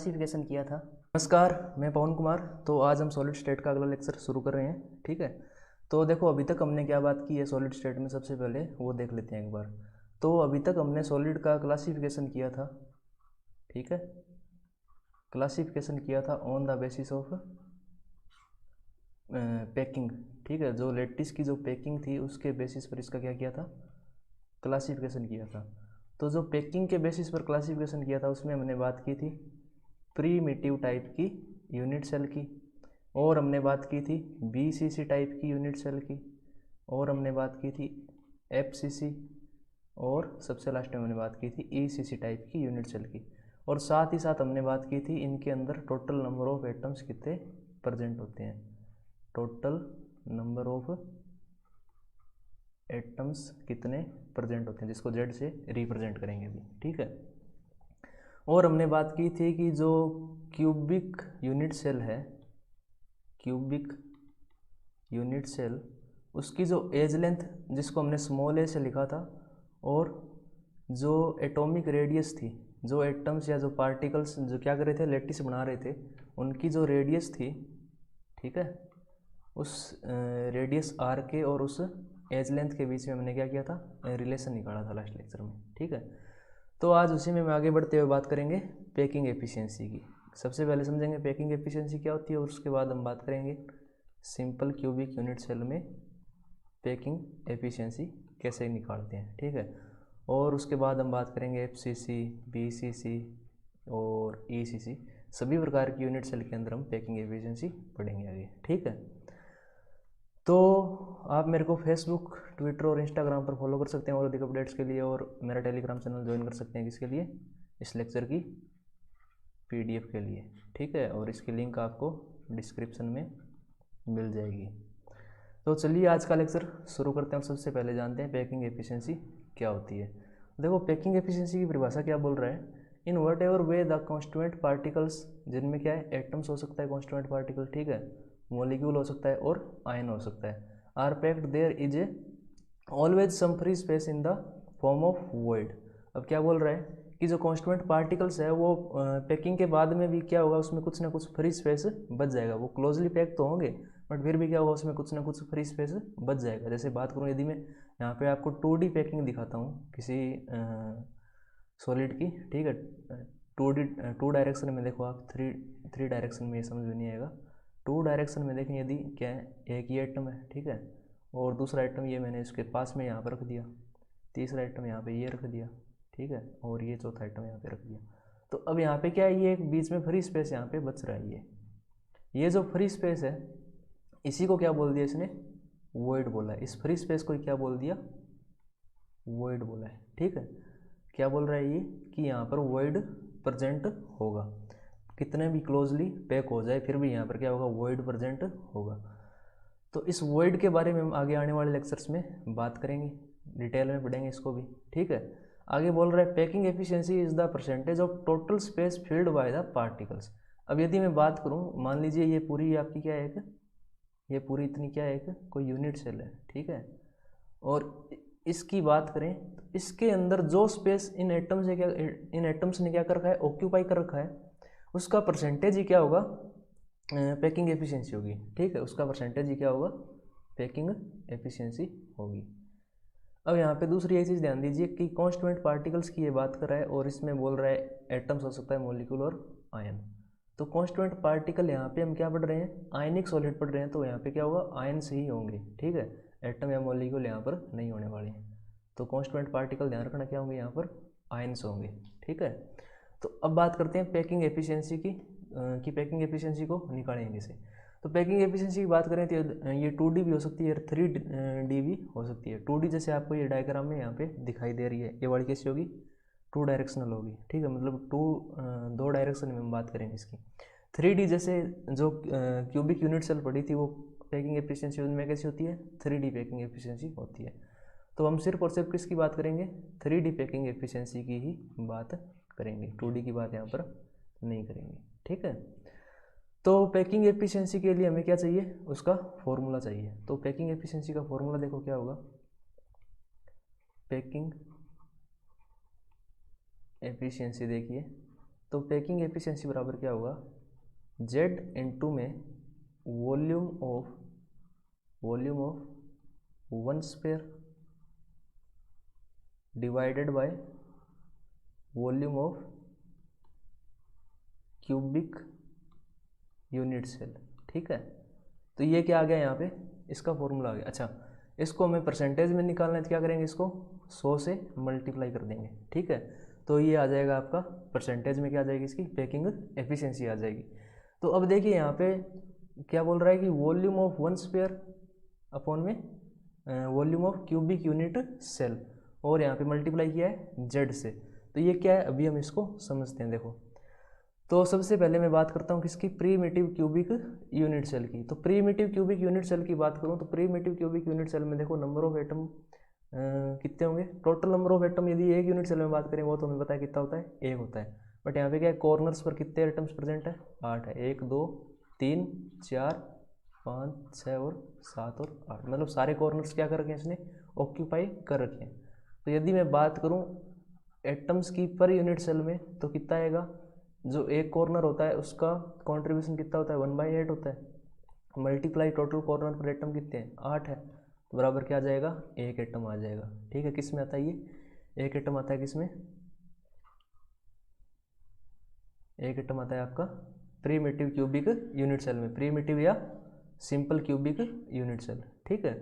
Classification किया था। नमस्कार, मैं पवन कुमार। तो आज हम सॉलिड स्टेट का अगला लेक्चर शुरू कर रहे हैं। ठीक है, तो देखो अभी तक हमने क्या बात की है सॉलिड स्टेट में, सबसे पहले वो देख लेते हैं एक बार। तो अभी तक हमने सॉलिड का क्लासिफिकेशन किया था। ठीक है, क्लासिफिकेशन किया था on the basis of packing. ठीक है, जो लेटिस की जो पैकिंग थी उसके बेसिस पर इसका क्या किया था, क्लासिफिकेशन किया था। तो जो पैकिंग के बेसिस पर क्लासिफिकेशन किया था उसमें हमने बात की थी प्रीमिटिव टाइप की यूनिट सेल की, और हमने बात की थी बीसीसी टाइप की यूनिट सेल की, और हमने बात की थी एफसीसी, और सबसे लास्ट में हमने बात की थी ईसीसी टाइप की यूनिट सेल की। और साथ ही साथ हमने बात की थी इनके अंदर टोटल नंबर ऑफ एटम्स कितने प्रेजेंट होते हैं, टोटल नंबर ऑफ एटम्स कितने प्रेजेंट होते हैं, जिसको जेड से रिप्रेजेंट करेंगे अभी। ठीक है, और हमने बात की थी कि जो क्यूबिक यूनिट सेल है, क्यूबिक यूनिट सेल, उसकी जो एज लेंथ जिसको हमने स्मॉल ए से लिखा था, और जो एटॉमिक रेडियस थी, जो एटम्स या जो पार्टिकल्स जो क्या कर रहे थे, लेटिस बना रहे थे, उनकी जो रेडियस थी, ठीक है, उस रेडियस आर के और उस एज लेंथ के बीच में हमने क्या किया था, रिलेशन निकाला था लास्ट लेक्चर में। ठीक है, तो आज उसी में आगे बढ़ते हुए बात करेंगे पैकिंग एफिशिएंसी की। सबसे पहले समझेंगे पैकिंग एफिशिएंसी क्या होती है, और उसके बाद हम बात करेंगे सिंपल क्यूबिक यूनिट सेल में पैकिंग एफिशिएंसी कैसे निकालते हैं। ठीक है, और उसके बाद हम बात करेंगे एफसीसी, बीसीसी और ईसीसी, सभी प्रकार की यूनिट सेल के अंदर हम पैकिंग एफिशिएंसी पढ़ेंगे आगे। ठीक है, तो आप मेरे को फेसबुक, ट्विटर और इंस्टाग्राम पर फॉलो कर सकते हैं और अधिक अपडेट्स के लिए, और मेरा टेलीग्राम चैनल ज्वाइन कर सकते हैं किसके लिए, इस लेक्चर की पीडीएफ के लिए। ठीक है, और इसकी लिंक आपको डिस्क्रिप्शन में मिल जाएगी। तो चलिए आज का लेक्चर शुरू करते हैं। सबसे पहले जानते हैं पैकिंग एफिशिएंसी क्या होती है। देखो पैकिंग एफिशिएंसी की परिभाषा क्या बोल रहा है, in what ever way the constituent particles, जिनमें क्या है एटम्स हो सकता है कॉन्स्टिट्यूएंट पार्टिकल, ठीक है, मॉलिक्यूल हो सकता है और आयन हो सकता है, are packed there is a always some free space in the form of void. अब क्या बोल रहा है कि जो कॉन्स्टिट्यूएंट पार्टिकल्स है वो पैकिंग के बाद में भी क्या होगा, उसमें कुछ ना कुछ फ्री स्पेस बच जाएगा। वो क्लोजली पैक तो होंगे बट फिर भी क्या होगा, उसमें कुछ ना कुछ फ्री स्पेस बच जाएगा। जैसे बात करूँ यदि मैं यहाँ पे आपको 2D पैकिंग दिखाता हूँ किसी सॉलिड की, ठीक है, 2 डायरेक्शन में देखो आप, थ्री डायरेक्शन में ये समझ में नहीं आएगा। 2 डायरेक्शन में देखें यदि क्या है, एक ये आइटम है, ठीक है, और दूसरा आइटम ये मैंने इसके पास में यहाँ पर रख दिया, तीसरा आइटम यहाँ पे ये रख दिया, ठीक है, और ये चौथा आइटम यहाँ पे रख दिया। तो अब यहाँ पे क्या है, ये एक बीच में फ्री स्पेस यहाँ पे बच रहा है। ये जो फ्री स्पेस है इसी को क्या बोल दिया इसने, वॉइड बोला है। इस फ्री स्पेस को क्या बोल दिया, वॉइड बोला है। ठीक है, क्या बोल रहा है ये कि यहाँ पर वॉइड प्रेजेंट होगा, कितने भी क्लोजली पैक हो जाए फिर भी यहाँ पर क्या होगा, वॉइड प्रेजेंट होगा। तो इस वॉइड के बारे में हम आगे आने वाले लेक्चर्स में बात करेंगे, डिटेल में पढ़ेंगे इसको भी। ठीक है, आगे बोल रहा है packing efficiency is the percentage of total space filled by the particles. अब यदि मैं बात करूँ, मान लीजिए ये पूरी आपकी क्या है, ये पूरी इतनी क्या है, कोई यूनिट सेल है, ठीक है, और इसकी बात करें तो इसके अंदर जो स्पेस इन एटम्स ने क्या, इन एटम्स ने क्या कर रखा है, ऑक्यूपाई कर रखा है, उसका परसेंटेज ही क्या होगा, पैकिंग एफिशिएंसी होगी। ठीक है, उसका परसेंटेज ही क्या होगा, पैकिंग एफिशिएंसी होगी। अब यहाँ पे दूसरी एक चीज़ ध्यान दीजिए कि कॉन्स्टिट्यूएंट पार्टिकल्स की ये बात कर रहा है और इसमें बोल रहा है एटम्स हो सकता है मॉलिक्यूल और आयन। तो कॉन्स्टिट्यूएंट पार्टिकल यहाँ पे हम क्या पढ़ रहे हैं, आयनिक सॉलिड पढ़ रहे हैं, तो यहाँ पे क्या होगा, आयन से ही होंगे। ठीक है, एटम या मॉलिक्यूल यहाँ पर नहीं होने वाले हैं। तो कॉन्स्टिट्यूएंट पार्टिकल ध्यान रखना क्या होंगे, यहाँ पर आयन्स होंगे। ठीक है, तो अब बात करते हैं पैकिंग एफिशिएंसी की, पैकिंग एफिशिएंसी को निकालेंगे इसे। तो पैकिंग एफिशिएंसी की बात करें तो ये 2D भी हो सकती है, 3D भी हो सकती है। 2D जैसे आपको ये डायग्राम में यहाँ पे दिखाई दे रही है, ये वाली कैसी होगी, 2 डायरेक्शनल होगी। ठीक है, मतलब 2 डायरेक्शन में हम बात करेंगे इसकी। 3D जैसे जो क्यूबिक यूनिट सेल पड़ी थी वो पैकिंग एफिशिएंसी उनमें कैसी होती है, 3D पैकिंग एफिशिएंसी होती है। तो हम सिर्फ और सिर्फ किसकी बात करेंगे, 3D पैकिंग एफिशिएंसी की ही बात करेंगे, 2D की बात यहाँ पर नहीं करेंगे। ठीक है, तो पैकिंग एफिशिएंसी के लिए हमें क्या चाहिए, उसका फॉर्मूला चाहिए। तो पैकिंग एफिशिएंसी का फॉर्मूला देखो क्या होगा, पैकिंग एफिशिएंसी देखिए, तो पैकिंग एफिशिएंसी बराबर क्या होगा, जेड इंटू में volume of one sphere divided by volume of cubic unit cell. ठीक है, तो ये क्या आ गया यहाँ पे, इसका फॉर्मूला आ गया। अच्छा, इसको हमें परसेंटेज में निकालना है तो क्या करेंगे, इसको 100 से मल्टीप्लाई कर देंगे। ठीक है, तो ये आ जाएगा आपका परसेंटेज में क्या आ जाएगी, इसकी पैकिंग एफिशिएंसी आ जाएगी। तो अब देखिए यहाँ पे क्या बोल रहा है कि volume of one sphere upon में volume of cubic unit cell, और यहाँ पे मल्टीप्लाई किया है जेड से। तो ये क्या है, अभी हम इसको समझते हैं। देखो, तो सबसे पहले मैं बात करता हूँ किसकी, प्रीमिटिव क्यूबिक यूनिट सेल की। तो प्रीमिटिव क्यूबिक यूनिट सेल की बात करूँ तो प्रीमिटिव क्यूबिक यूनिट सेल में देखो नंबर ऑफ एटम कितने होंगे, टोटल नंबर ऑफ एटम यदि एक यूनिट सेल में बात करें वो तो हमें पता है कितना होता है, एक होता है। बट यहाँ पे क्या है, कॉर्नर्स पर कितने एटम्स प्रेजेंट है, 8 है। 1 2 3 4 5 6 और 7 और 8, मतलब सारे कॉर्नर्स क्या कर रखे हैं इसने, ऑक्यूपाई कर रखे हैं। तो यदि मैं बात करूँ एटम्स की पर यूनिट सेल में तो कितना आएगा, जो एक कॉर्नर होता है उसका कंट्रीब्यूशन कितना होता है, 1/8 होता है। मल्टीप्लाई टोटल कॉर्नर पर एटम कितने हैं, 8 है, तो बराबर क्या आ जाएगा, एक एटम आ जाएगा। ठीक है, किस में आता है ये, एक एटम आता है किस में, एक एटम आता है आपका प्रीमिटिव क्यूबिक यूनिट सेल में, प्रीमिटिव या सिंपल क्यूबिक यूनिट सेल। ठीक है,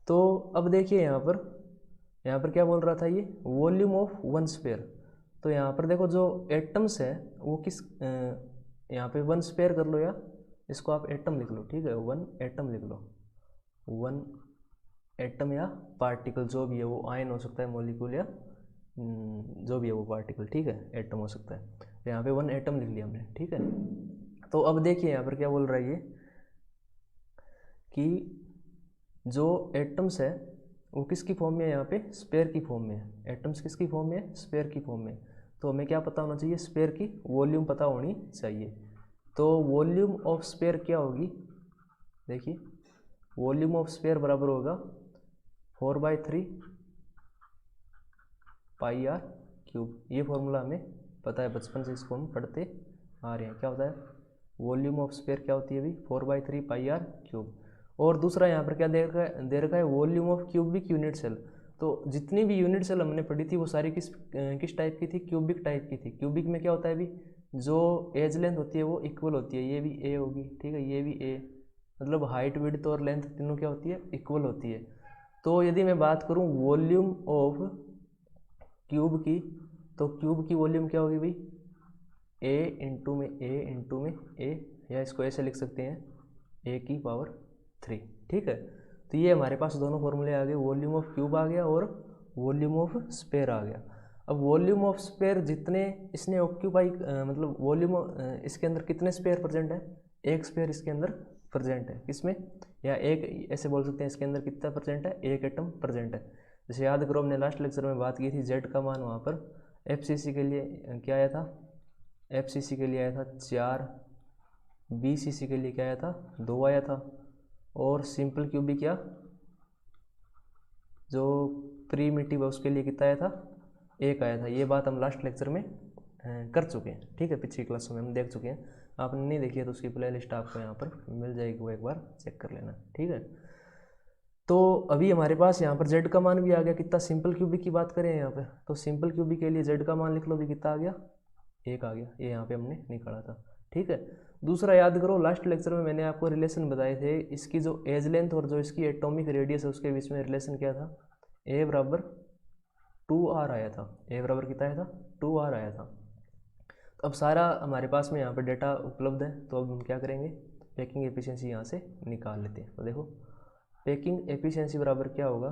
तो अब देखिए यहाँ पर क्या बोल रहा था ये, वॉल्यूम ऑफ वन स्पेयर। तो यहाँ पर देखो जो एटम्स है वो किस यहाँ पे वन स्पेयर कर लो या इसको आप एटम लिख लो। ठीक है, वन एटम लिख लो, वन एटम या पार्टिकल जो भी है, वो आयन हो सकता है, मॉलिक्यूल या जो भी है वो पार्टिकल। ठीक है, एटम हो सकता है। तो यहाँ पे वन एटम लिख लिया हमने। ठीक है, तो अब देखिए यहाँ पर क्या बोल रहा है ये कि जो एटम्स है वो किसकी फॉर्म में है, यहाँ पे स्पेयर की फॉर्म में है। एटम्स किसकी फॉर्म में है, स्पेयर की फॉर्म में। तो हमें क्या पता होना चाहिए, स्पेयर की वॉल्यूम पता होनी चाहिए। तो वॉल्यूम ऑफ स्पेयर क्या होगी, देखिए वॉल्यूम ऑफ स्पेयर बराबर होगा 4/3 पाई आर क्यूब। ये फॉर्मूला हमें पता है, बचपन से इसको हम पढ़ते आ रहे हैं। क्या होता है, वॉल्यूम ऑफ स्पेयर क्या होती है अभी, 4/3 पाई आर क्यूब। और दूसरा यहाँ पर क्या दे रखा है volume of cubic unit cell. तो जितनी भी यूनिट सेल हमने पढ़ी थी वो सारी किस टाइप की थी, क्यूबिक टाइप की थी। क्यूबिक में क्या होता है अभी, जो एज लेंथ होती है वो इक्वल होती है, ये भी ए होगी, ठीक है, ये भी ए, मतलब हाइट विड्थ और लेंथ तीनों क्या होती है, इक्वल होती है। तो यदि मैं बात करूँ वॉल्यूम ऑफ क्यूब की, तो क्यूब की वॉल्यूम क्या होगी भाई, ए इंटू में ए, या इसको ऐसे लिख सकते हैं ए की पावर 3। ठीक है, तो ये हमारे पास दोनों फॉर्मूले आ गए, वॉल्यूम ऑफ क्यूब आ गया और वॉल्यूम ऑफ स्पेयर आ गया। अब वॉल्यूम ऑफ स्पेयर जितने इसने ऑक्यूपाई मतलब वॉल्यूम इसके अंदर कितने स्पेयर प्रेजेंट है, एक स्पेयर इसके अंदर प्रेजेंट है, किसमें, या एक ऐसे बोल सकते हैं इसके अंदर कितना प्रेजेंट है, एक एटम प्रेजेंट है। जैसे याद करो हमने लास्ट लेक्चर में बात की थी, जेड का मान वहाँ पर एफसीसी के लिए क्या आया था, एफसीसी के लिए आया था 4, बीसीसी के लिए क्या आया था, 2 आया था, और सिंपल क्यूबिक क्या जो प्रीमिटिव है उसके लिए कितना आया था, 1 आया था। ये बात हम लास्ट लेक्चर में कर चुके हैं। ठीक है, पिछली क्लासों में हम देख चुके हैं। आपने नहीं देखी है तो उसकी प्ले लिस्ट आपको यहाँ पर मिल जाएगी, वो एक बार चेक कर लेना। ठीक है, तो अभी हमारे पास यहाँ पर जेड का मान भी आ गया कितना, सिंपल क्यूबिक की बात करें यहाँ पे, तो सिंपल क्यूबिक के लिए जेड का मान लिख लो भी, कितना आ गया, 1 आ गया। ये यहाँ पे हमने निकाला था। ठीक है, दूसरा याद करो लास्ट लेक्चर में मैंने आपको रिलेशन बताए थे, इसकी जो एज लेंथ और जो इसकी एटॉमिक रेडियस है उसके बीच में रिलेशन क्या था, ए बराबर 2r आया था। ए बराबर कितना आया था, 2r आया था। तो अब सारा हमारे पास में यहाँ पर डेटा उपलब्ध है, तो अब हम क्या करेंगे, पैकिंग एफिशिएंसी यहाँ से निकाल लेते हैं। तो देखो पैकिंग एफिशिएंसी बराबर क्या होगा,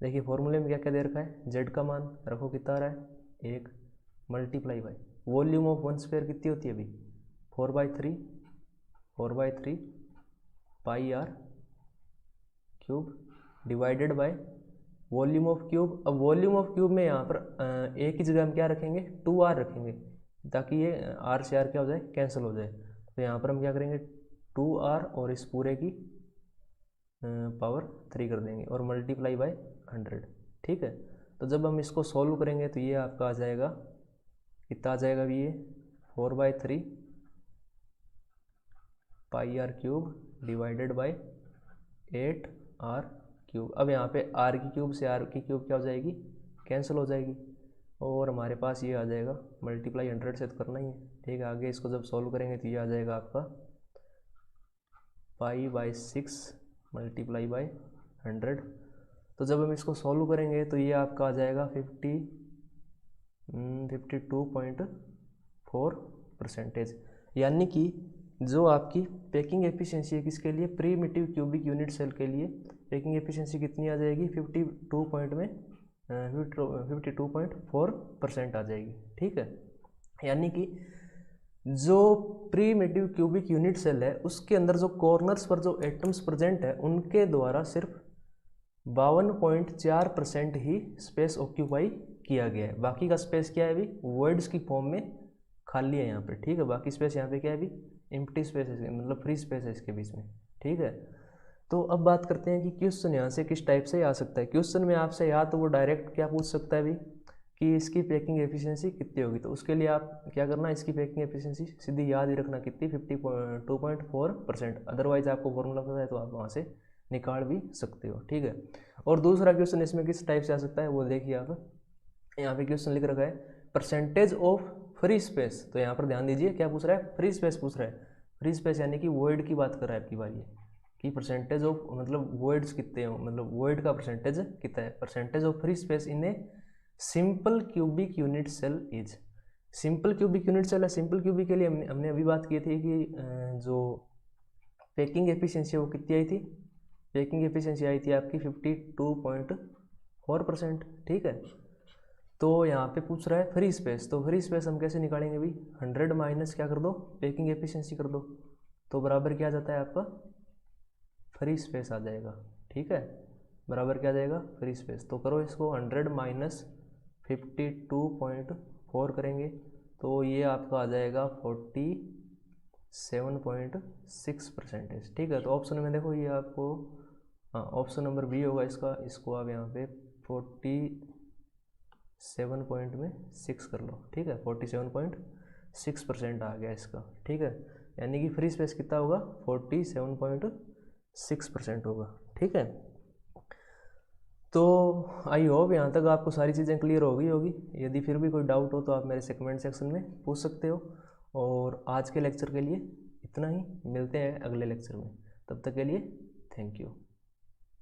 देखिए फॉर्मूले में क्या क्या दे रखा है, जेड का मान रखो कितना आ रहा है 1, multiply by volume of one square कितनी होती है अभी 4/3 pi R cube divided by volume of cube. अब वॉल्यूम ऑफ क्यूब में यहाँ पर एक ही जगह हम क्या रखेंगे, 2r रखेंगे, ताकि ये r से r क्या हो जाए, कैंसिल हो जाए। तो यहाँ पर हम क्या करेंगे, 2r और इस पूरे की पावर 3 कर देंगे और मल्टीप्लाई बाय 100। ठीक है, तो जब हम इसको सॉल्व करेंगे तो ये आपका आ जाएगा, कितना आ जाएगा अभी ये 4/3 pi R cube divided by 8r cube. अब यहाँ पे r की क्यूब से r की क्यूब क्या हो जाएगी, कैंसिल हो जाएगी, और हमारे पास ये आ जाएगा मल्टीप्लाई 100 से तो करना ही है, ठीक है। आगे इसको जब सॉल्व करेंगे तो ये आ जाएगा आपका π/6 मल्टीप्लाई बाय 100। तो जब हम इसको सॉल्व करेंगे तो ये आपका आ जाएगा 52.4%। यानी कि जो आपकी पैकिंग एफिशिएंसी है किसके लिए, प्रीमिटिव क्यूबिक यूनिट सेल के लिए पैकिंग एफिशिएंसी कितनी आ जाएगी, 52.4% आ जाएगी, ठीक है। यानी कि जो प्रीमिटिव क्यूबिक यूनिट सेल है उसके अंदर जो कॉर्नर्स पर जो एटम्स प्रेजेंट है उनके द्वारा सिर्फ 52.4% ही स्पेस ऑक्यूपाई किया गया है। बाकी का स्पेस क्या है अभी, वर्ड्स की फॉर्म में खाली है यहाँ पे, ठीक है। बाकी स्पेस यहाँ पे क्या है अभी, एम्प्टी स्पेस है, मतलब फ्री स्पेस है इसके बीच में, ठीक है। तो अब बात करते हैं कि क्वेश्चन यहाँ से किस टाइप से आ सकता है। क्वेश्चन में आपसे या तो वो डायरेक्ट क्या पूछ सकता है अभी कि इसकी पैकिंग एफिशिएंसी कितनी होगी, तो उसके लिए आप क्या करना, इसकी पैकिंग एफिशिएंसी सीधी याद ही रखना कितनी, 52.4%। अदरवाइज आपको फॉर्मूला पता है तो आप वहाँ से निकाल भी सकते हो, ठीक है। और दूसरा क्वेश्चन इसमें किस टाइप से आ सकता है वो देखिए आप, यहाँ पे क्वेश्चन लिख रखा है परसेंटेज ऑफ फ्री स्पेस। तो यहाँ पर ध्यान दीजिए क्या पूछ रहा है, फ्री स्पेस पूछ रहा है। फ्री स्पेस यानी कि वॉइड की बात कर रहा है आपकी बार, ये कि परसेंटेज ऑफ मतलब वॉइड्स कितने हो, मतलब वॉइड का परसेंटेज कितना है। Percentage of free space in a simple cubic unit cell is. Simple cubic unit cell है, सिंपल क्यूबिक के लिए हमने अभी बात की थी कि जो पैकिंग एफिशिएंसी है वो कितनी आई थी, पैकिंग एफिशिएंसी आई थी आपकी 52.4%, ठीक है। तो यहाँ पे पूछ रहा है फ्री स्पेस, तो फ्री स्पेस हम कैसे निकालेंगे अभी, 100 माइनस क्या कर दो, पैकिंग एफिशिएंसी कर दो, तो बराबर क्या आ जाता है आपका, फ्री स्पेस आ जाएगा, ठीक है। बराबर क्या आ जाएगा, फ्री स्पेस। तो करो इसको 100 माइनस 52.4 करेंगे तो ये आपका आ जाएगा 47.6%, ठीक है। तो ऑप्शन में देखो ये आपको, हाँ ऑप्शन नंबर बी होगा इसका, इसको आप यहाँ पे 47.6 कर लो, ठीक है। 47.6% आ गया इसका, ठीक है। यानी कि फ्री स्पेस कितना होगा, 47.6% होगा, ठीक है। तो आई होप यहाँ तक आपको सारी चीज़ें क्लियर होगी। यदि फिर भी कोई डाउट हो तो आप मेरे से कमेंट सेक्शन में पूछ सकते हो। और आज के लेक्चर के लिए इतना ही, मिलते हैं अगले लेक्चर में, तब तक के लिए थैंक यू।